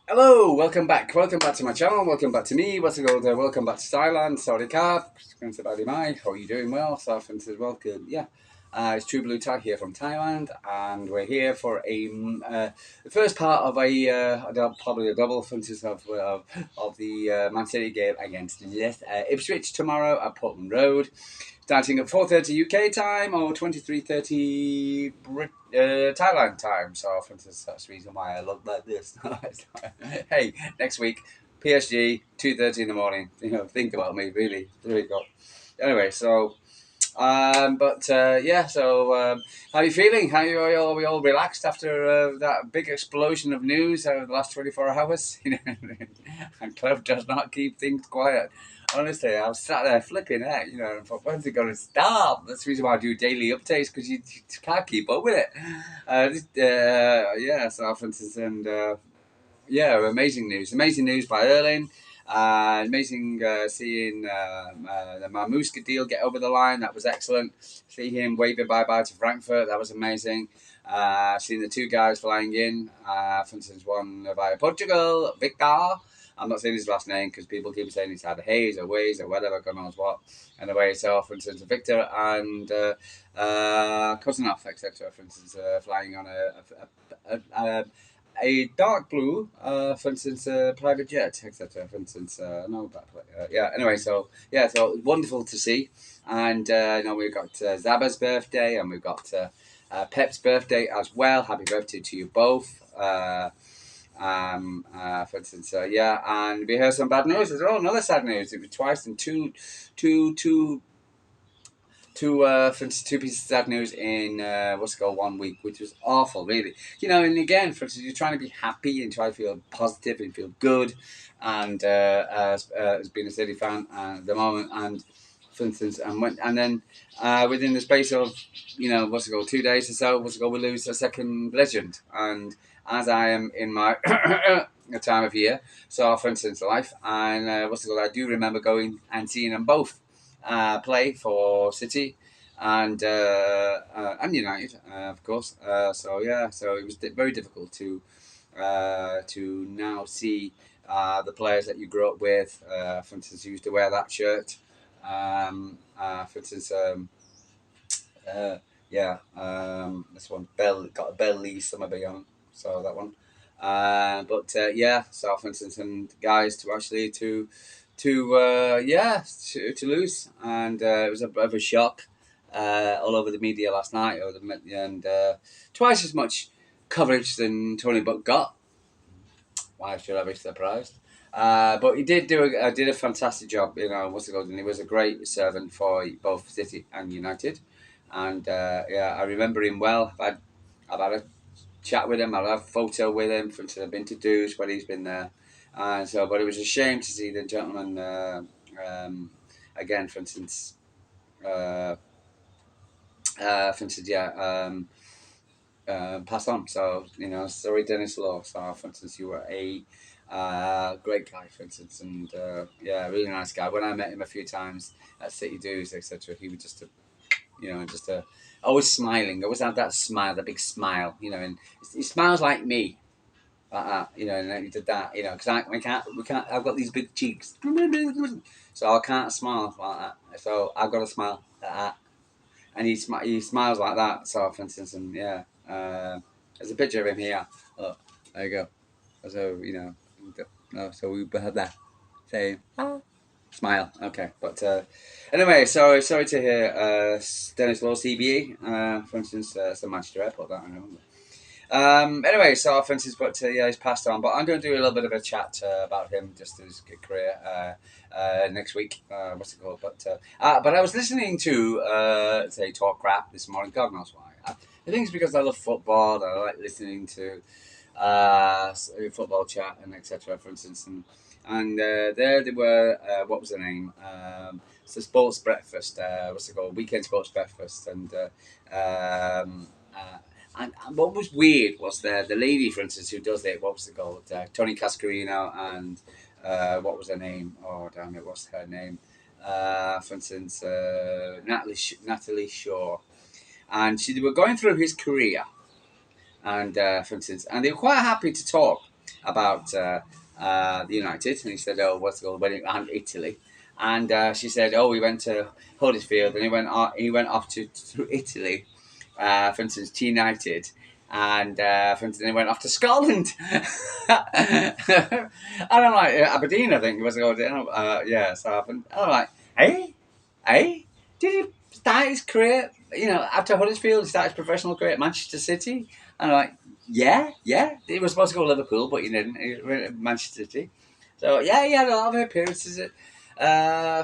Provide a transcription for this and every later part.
Hello, welcome back. Welcome back to my channel. Welcome back to me. What's it called? Welcome back to Thailand. Saudi Carb. How are you doing? Well, Southern says, well, good. Yeah. It's True Blue Thai here from Thailand, and we're here for the first part of probably a double finish of the Man City game against Ipswich tomorrow at Portman Road. Starting at 4:30 UK time or 23:30 Thailand time. So often that's the reason why I look like this. Hey, next week, PSG, 2:30 in the morning. Think about me, really. There we go. Anyway, so yeah. So how are you feeling? Are we all relaxed after that big explosion of news over the last 24 hours? And Clove does not keep things quiet. Honestly, I was sat there flipping out, and I thought, when's it going to stop? That's the reason why I do daily updates, because you can't keep up with it. Yeah, so for instance, and yeah, amazing news by Erling. Amazing seeing the Mamuska deal get over the line. That was excellent. See him waving bye bye to Frankfurt. That was amazing. Seeing the two guys flying in. For instance, one via Portugal, Victor. I'm not saying his last name because people keep saying he's had Hayes or Ways or whatever, God knows what. Anyway, so for instance, Victor and Kosanov, etc. For instance, flying on a dark blue, for instance, private jet, etc. For instance, no, but yeah. Anyway, so yeah, so wonderful to see, and we've got Zaba's birthday, and we've got Pep's birthday as well. Happy birthday to you both. For instance, yeah, and we heard some bad news as well. Another sad news. It was twice in two for instance, two pieces of sad news in what's it called 1 week, which was awful, really. And again, for instance, you're trying to be happy and try to feel positive and feel good, and as being a City fan at the moment, and for instance, and then within the space of what's it called 2 days or so, what's it called, we lose a second legend, and as I am in my time of year, so for instance, life, and what's it called, I do remember going and seeing them both play for City and United, of course. So yeah, so it was very difficult to now see the players that you grew up with. For instance, you used to wear that shirt. For instance, uh, yeah, this one Bell got a Bell Lee Summer on, so that one. Yeah, so for instance, and guys to lose, and it was a bit of a shock all over the media last night, and twice as much coverage than Tony Buck got. Why should I be surprised? But he did a fantastic job. What's it called? And he was a great servant for both City and United. And yeah, I remember him well. I've had a chat with him. I've had a photo with him from I've been to Doos when he's been there. And so, but it was a shame to see the gentleman again. Uh, for instance, yeah. Pass on. So sorry, Dennis Law. So for instance, you were a great guy, for instance, and yeah, really nice guy. When I met him a few times at City Doos, etc., he was just always smiling. Always had that smile, that big smile, and he smiles like me. Like that, and he did that, because we can't. I've got these big cheeks, so I can't smile like that. So I've got to smile like that, and he smiles like that. So, for instance, and yeah, there's a picture of him here. Look, there you go. So no, so we had that same smile. Okay, but anyway, sorry to hear Dennis Law CBE. For instance, it's a Manchester Airport. That I know. Anyway, so for instance, but yeah, he's passed on. But I'm going to do a little bit of a chat about him, just his career next week. What's it called? But I was listening to say talk crap this morning. God knows why. I think it's because I love football. And I like listening to football chat and etc. For instance, and there they were. What was the name? It's a sports breakfast. What's it called? Weekend sports breakfast. And what was weird was the lady, for instance, who does it. What was it called? Tony Cascarino and what was her name? Oh damn it! What's her name? For instance, Natalie Shaw, and they were going through his career, and for instance, and they were quite happy to talk. about the United, and he said, "Oh, what's it called? And Italy." And she said, "Oh, we went to Huddersfield, and he went off to Italy, for instance, to United." And for instance, he went off to Scotland. And I'm like, Aberdeen, I think it was. Yeah, so I'm like, hey, hey, did he start his career? After Huddersfield, he started his professional career at Manchester City. And I'm like, yeah. He was supposed to go to Liverpool, but he didn't. He went to Manchester City. So yeah, he had a lot of appearances at,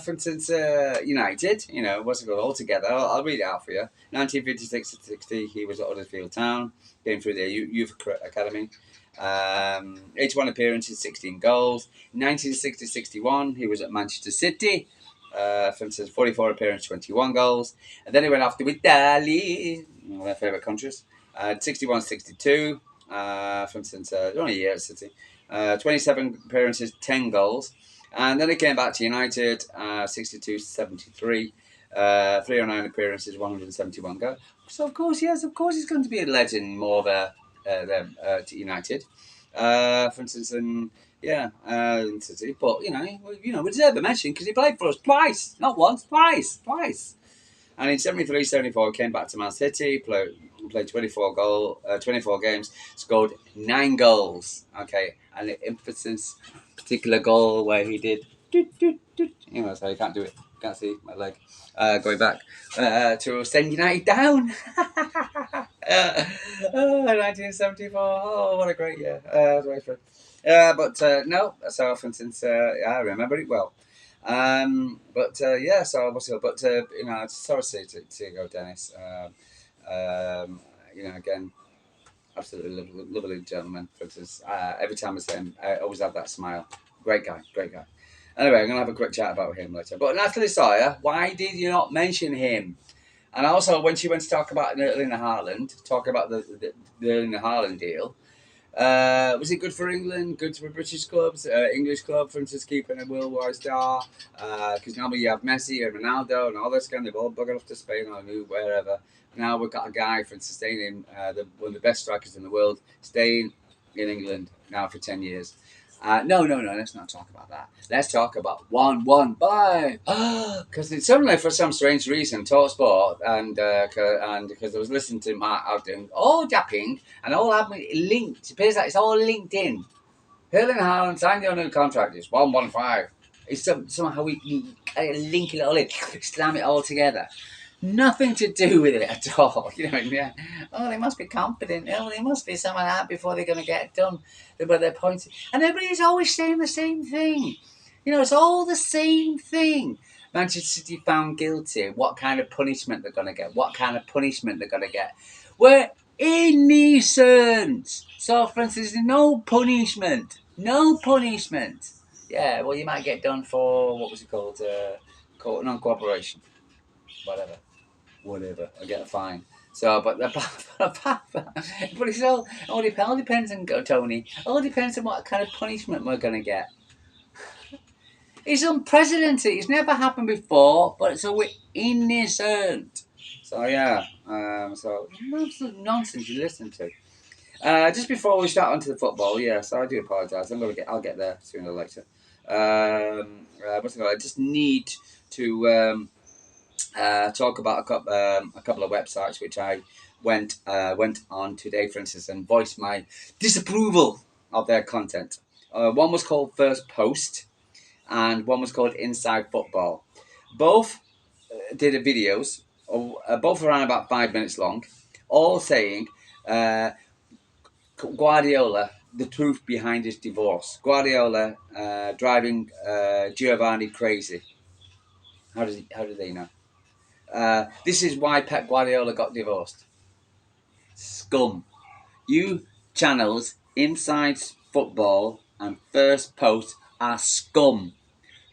for instance, United. What's it called? All together. I'll read it out for you. 1956 to 60, he was at Huddersfield Town. Came through the youth academy. 81 appearances, 16 goals. 1960-61, he was at Manchester City. For instance, 44 appearances, 21 goals. And then he went off to Italy, one of their favourite countries. 61-62, for instance, only a year at City. 27 appearances, 10 goals. And then he came back to United, 62-73. 309 appearances, 171 goals. So, of course, he's going to be a legend more to United. For instance, in City. But, we deserve a mention because he played for us twice. Not once, twice. And in 73-74, he came back to Man City, played 24 games, scored 9 goals. Okay, and the emphasis particular goal where he did, so you can't do it. Can't see my leg going back to send United down. 1974. Oh, what a great year. No, so for instance, I remember it well. So sorry to go, Dennis. Again, absolutely lovely gentleman. For instance, every time I see him, I always have that smile. Great guy. Anyway, I'm gonna have a quick chat about him later. But Natalie Sawyer, why did you not mention him? And also, when she went to talk about Erling Haaland, talk about the Erling Haaland deal, was it good for England? Good for British clubs? English club, for instance, keeping a worldwide star? Because normally you have Messi and Ronaldo and all this kind of all buggered off to Spain or wherever. Now we've got a guy, for instance, staying in one of the best strikers in the world, staying in England now for 10 years. No. Let's not talk about that. Let's talk about 1-1 because suddenly, for some strange reason, TalkSport and because I was listening to Mark Ogden, all japping and all having linked. It appears like it's all linked in. Erling Haaland signed your new contract. It's 115. It's somehow we link it all in, slam it all together. Nothing to do with it at all. Yeah. Oh, they must be confident. Oh, they must be something like that before they're going to get it done. But they're pointing. And everybody's always saying the same thing. It's all the same thing. Manchester City found guilty. What kind of punishment they're going to get? We're innocent. So, for instance, no punishment. Yeah, well, you might get done for, what was it called? Non-cooperation. Whatever. I get a fine. So, but it's all depends on Tony. All depends on what kind of punishment we're going to get. It's unprecedented. It's never happened before, but so we're innocent. So yeah. So absolute nonsense you listen to. Just before we start onto the football, so I do apologise. I'll get there sooner or later. I just need to talk about a couple of websites which I went on today, for instance, and voiced my disapproval of their content. One was called First Post, and one was called Inside Football. Both did videos, both around about 5 minutes long, all saying Guardiola, the truth behind his divorce. Guardiola driving Giovanni crazy. How do they know? This is why Pep Guardiola got divorced. Scum. You channels, Inside Football and First Post are scum.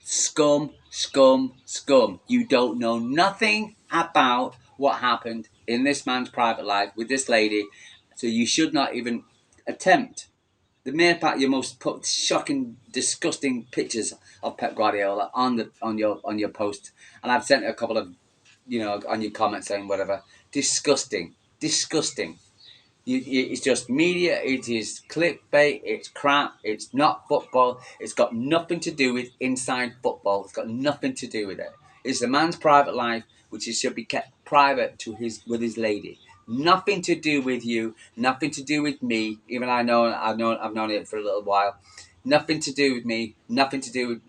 Scum. You don't know nothing about what happened in this man's private life with this lady, so you should not even attempt. The mere fact you must put shocking, disgusting pictures of Pep Guardiola on your post, and I've sent a couple of, on your comments saying whatever. Disgusting. It's just media. It is clickbait. It's crap. It's not football. It's got nothing to do with inside football. It's got nothing to do with it. It's a man's private life, which should be kept private to his lady. Nothing to do with you. Nothing to do with me. Even I've known it for a little while. Nothing to do with me. Nothing to do with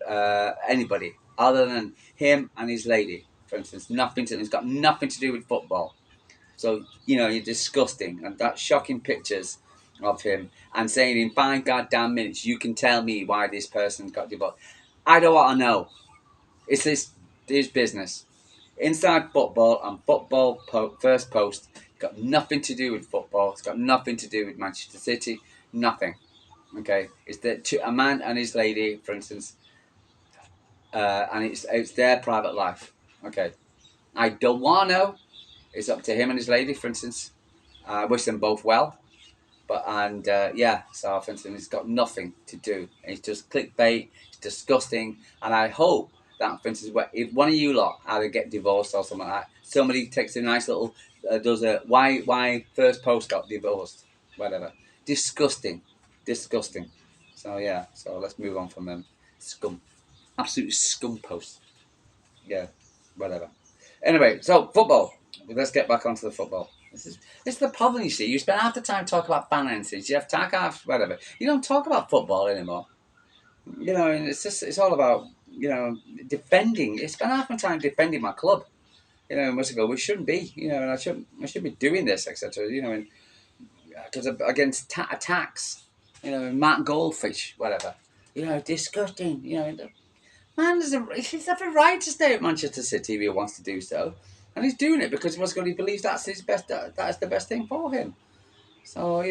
anybody other than him and his lady. For instance, it's got nothing to do with football. So, you're disgusting. And that shocking pictures of him and saying in 5 goddamn minutes, you can tell me why this person got divorced. I don't want to know. It's his business. Inside football and football first post, got nothing to do with football. It's got nothing to do with Manchester City. Nothing. Okay? It's a man and his lady, for instance, and it's their private life. Okay? I don't want to know. It's up to him and his lady, for instance. I wish them both well. So for instance, it's got nothing to do. It's just clickbait. It's disgusting. And I hope that, for instance, if one of you lot either get divorced or something like that, somebody takes a nice little, does a why first post got divorced, whatever. Disgusting. So let's move on from them. Scum. Absolute scum posts. Yeah, whatever. Anyway, so football. Let's get back onto the football. This is the problem, you see. You spend half the time talking about finances. You have to half whatever. You don't talk about football anymore. And it's all about defending. I spend half my time defending my club. Months ago we shouldn't be. And I should be doing this, etc. Because against attacks. Matt Goldfish, whatever. Disgusting. Man, he's every right to stay at Manchester City if he wants to do so, and he's doing it because he believes that's his best. That's the best thing for him. So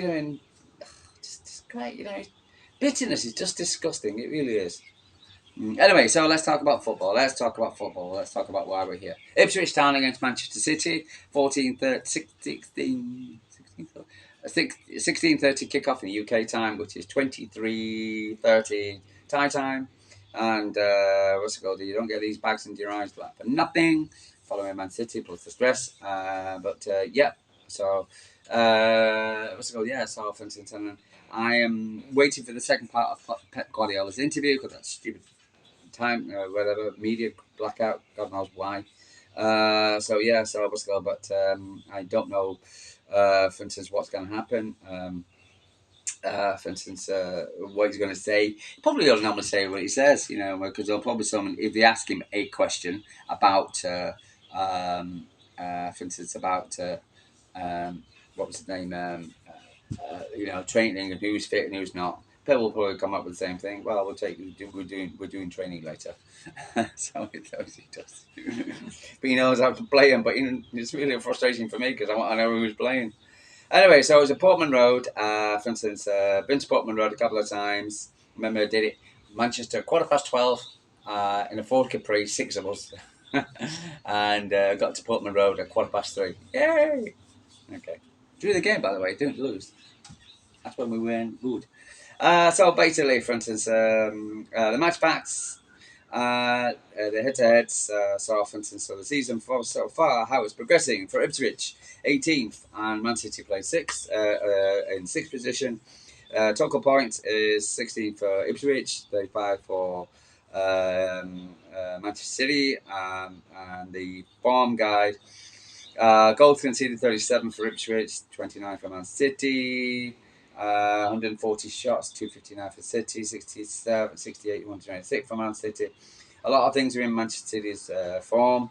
just great. Bitterness is just disgusting. It really is. Anyway, so let's talk about football. Let's talk about why we're here. Ipswich Town against Manchester City, 16:30 kickoff in the UK time, which is 23:30 Thai time. And what's it called? You don't get these bags into your eyes for nothing. Following Man City plus the stress. So what's it called? Yeah, so for instance, I am waiting for the second part of Pep Guardiola's interview because that's stupid time, whatever, media blackout, God knows why. So what's it called? But I don't know, for instance, what's going to happen. For instance, what he's going to say. Probably he'll normally say what he says, because he'll probably if they ask him a question about, for instance, about what was his name, training and who's fit and who's not. People will probably come up with the same thing. Well, we're doing training later. So he does. But he knows how to play him. But it's really a frustration for me because I know who's playing. Anyway, so it was a Portman Road. For instance, been to Portman Road a couple of times. Remember, I did it Manchester 12:15 in a Ford Capri, 6 of us, and got to Portman Road at 3:15. Yay! Okay, drew the game by the way. Didn't lose. That's when we weren't good. So basically, for instance, the match facts. The head-to-heads, for instance, so the season so far, how it's progressing for Ipswich, 18th, and Man City played 6th, in 6th position. Total points is 16 for Ipswich, 35 for Manchester City, and the form guide. Goals conceded 37 for Ipswich, 29 for Man City. 140 shots, 259 for City, 67, 68, 126 for Man City. A lot of things are in Manchester City's form.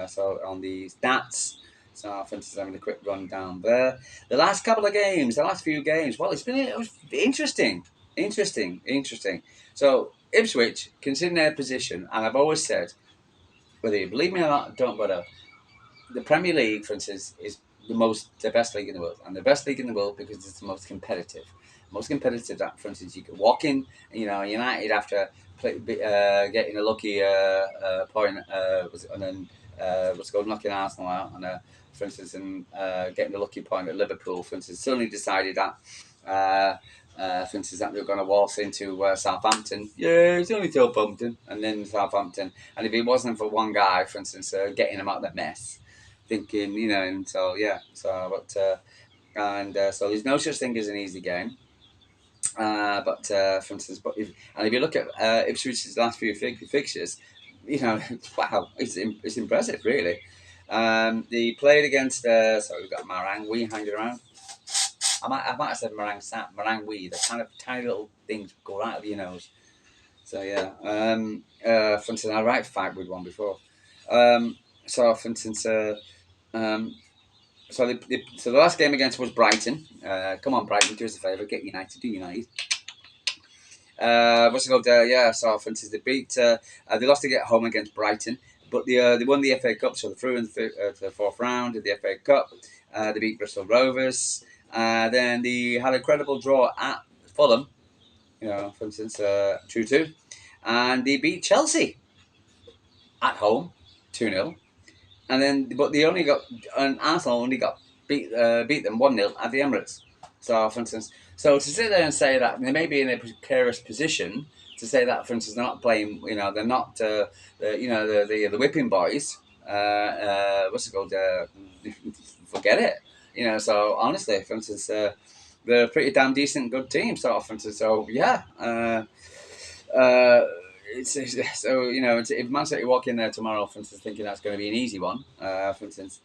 So on the stats, so for instance, having a quick run down there. The last few games. Well, it was interesting. So Ipswich, considering their position, and I've always said, whether you believe me or not, don't bother. The Premier League, for instance, is the best league in the world, and the best league in the world because it's the most competitive. That, for instance, you could walk in, United after getting a lucky point, and then knocking Arsenal out, and for instance, and getting a lucky point at Liverpool, for instance, suddenly decided that. For instance, that they were going to waltz into Southampton. Yeah, it's only Southampton, and then Southampton. And if it wasn't for one guy, for instance, getting them out of the mess, thinking, and so there's no such thing as an easy game. But for instance, if you look at Ipswich's last few fixtures, wow, it's impressive, really. They played against. Sorry, we've got Marang Wee hanging around. I might have said Marang Wee. The kind of tiny little things go right up your nose. So yeah. For instance, I right fight with one before. So for instance, um, so the last game against was Brighton. Come on, Brighton, do us a favour, get United, do United. What's it called? Yeah, so for instance, they lost to get home against Brighton, but they won the FA Cup, so they're through in the fourth round of the FA Cup. They beat Bristol Rovers. Then they had a credible draw at Fulham, for instance, 2-2, and they beat Chelsea at home, 2-0. And then, but Arsenal only got beat them 1-0 at the Emirates. So, for instance, to sit there and say that they may be in a precarious position to say that, for instance, they're not playing, they're not, the whipping boys. What's it called? Forget it. So honestly, for instance, they're a pretty damn decent, good team. So, for instance, yeah. If Man City walk in there tomorrow, for instance, thinking that's going to be an easy one, for instance,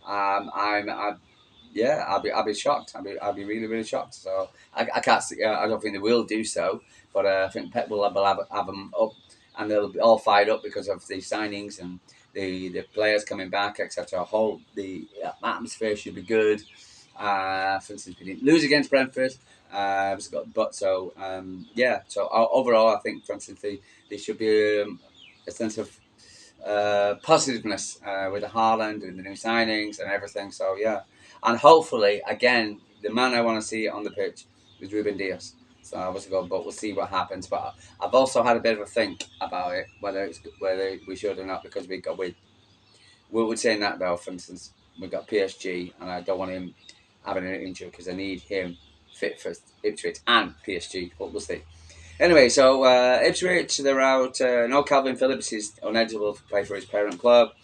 I'll be shocked. I'll be really, really shocked. So I can't see. I don't think they will do so, but I think Pep will have them up, and they'll be all fired up because of the signings and the players coming back, etc. The atmosphere should be good. For instance, we didn't lose against Brentford. So overall, I think, for instance, they should be a sense of positiveness with the Haaland and the new signings and everything. So yeah, and hopefully, again, the man I want to see on the pitch is Ruben Dias. So obviously, but we'll see what happens. But I've also had a bit of a think about it, whether we should or not, because we're saying that though. For instance, we've got PSG, and I don't want him having an injury because I need him fit for Ipswich and PSG. But we'll see. Anyway, so Ipswich, they're out. No, Calvin Phillips is uneligible to play for his parent club.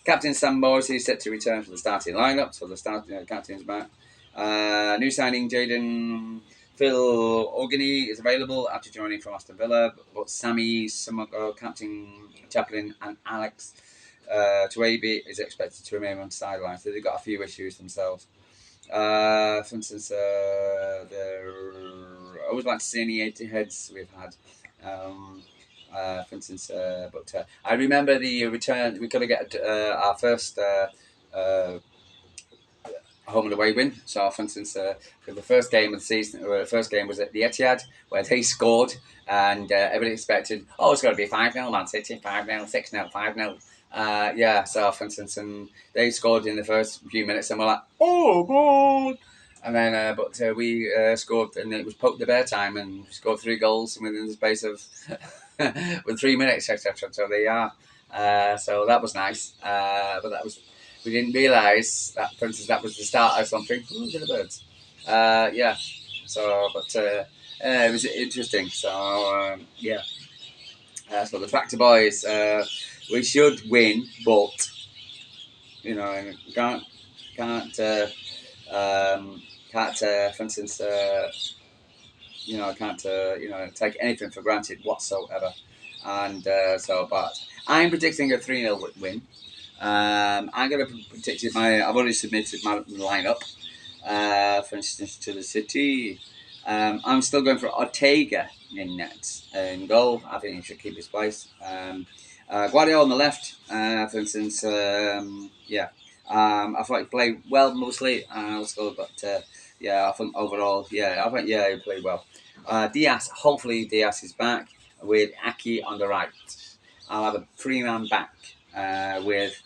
Captain Sam Morrissey is set to return for the starting lineup, so the captain's back. New signing Jaden Phil Ogany is available after joining from Aston Villa, but Sammy Sumoko, Captain Chaplin, and Alex Tuabi is expected to remain on sideline. So they've got a few issues themselves. For instance, I always like to see any 80 heads we've had. For instance, I remember the return. We got to get our first home and away win. So, for instance, the first game of the season, or the first game was at the Etihad, where they scored, and everybody expected, it's going to be 5-0, Man City, 5-0, 6-0, 5-0. So, for instance, and they scored in the first few minutes, and we're like, oh, God. And then, we scored, and it was poke the bear time, and scored 3 goals within the space of with 3 minutes, etc. So they are. So that was nice. But we didn't realise that, for instance, that was the start of something. Ooh, the birds. So, it was interesting. So, so the Tractor Boys, we should win, but can't for instance, I can't take anything for granted whatsoever. And but I'm predicting a 3-0 win. I'm going to predict I've already submitted my lineup. For instance, to the City. I'm still going for Ortega in net and goal. I think he should keep his place. Guardiola on the left, for instance. I thought he played well mostly. I think overall, he played well. Hopefully Diaz is back with Aki on the right. I'll have a 3-man back with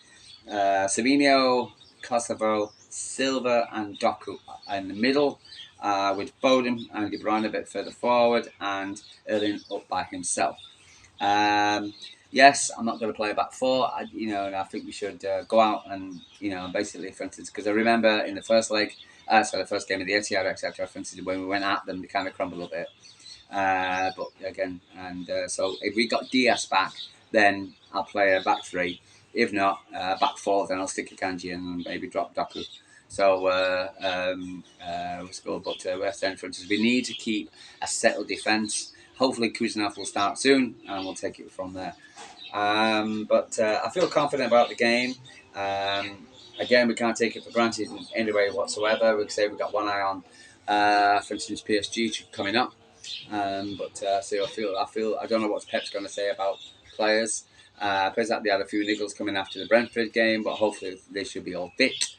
Savinho, Kosovo, Silva, and Doku in the middle, with Foden and De Bruyne a bit further forward, and Erling up by himself. Yes, I'm not going to play a back 4. I think we should go out and basically, for instance, because I remember in the first leg, the first game of the Etihad, etc. For instance, when we went at them, they kind of crumbled a bit. But again, so if we got Diaz back, then I'll play a back 3. If not, back 4, then I'll stick Akanji and maybe drop Doku. So we scored, but West End, for instance, we need to keep a settled defence. Hopefully, Kuznetsov will start soon, and we'll take it from there. But I feel confident about the game. Again, we can't take it for granted in any way whatsoever. We say we've got one eye on, for instance, PSG coming up. So I don't know what Pep's going to say about players. Appears that they had a few niggles coming after the Brentford game, but hopefully they should be all fit.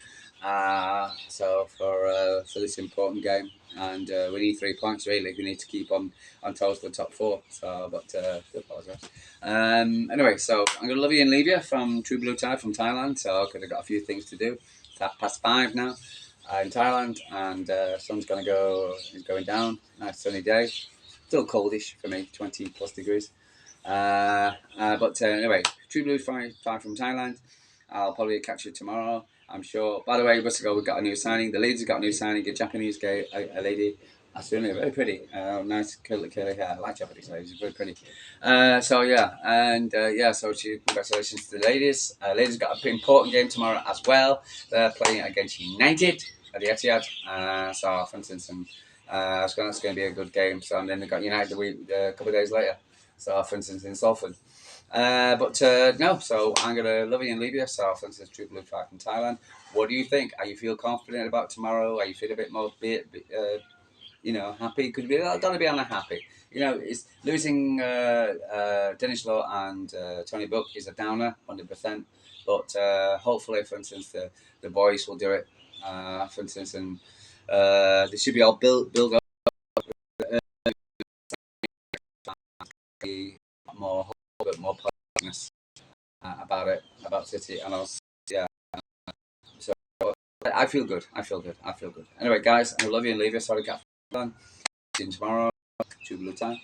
So for this important game, and we need 3 points really. We need to keep on toes for the top 4. So, but I apologise. Anyway, so I'm going to love you and leave you from True Blue Tide from Thailand. So I've got a few things to do. It's 5:30 now in Thailand, and sun's going down. Nice sunny day. Still coldish for me, 20 plus degrees. But anyway, True Blue Five from Thailand. I'll probably catch you tomorrow, I'm sure. By the way, we've got a new signing. The ladies have got a new signing, a Japanese a lady. Absolutely, very pretty. Nice curly hair. I like Japanese ladies, very pretty. So congratulations to the ladies. Ladies got an important game tomorrow as well. They're playing against United at the Etihad. So, for instance, that's going to be a good game. So, and then they got United a couple of days later. So, for instance, in Salford. No, so I'm going to love you and leave you. So, for instance, Triple Blue 5 from Thailand. What do you think? Are you feel confident about tomorrow? Are you feel a bit more happy? Could be going to be unhappy. It's losing Dennis Law and Tony Buck is a downer, 100%. But hopefully, for instance, the boys will do it. For instance, and they should be all build up more positiveness about City, and also so I feel good. Anyway, guys, I love you and leave you. Sorry, Cat. See you tomorrow. Blue time.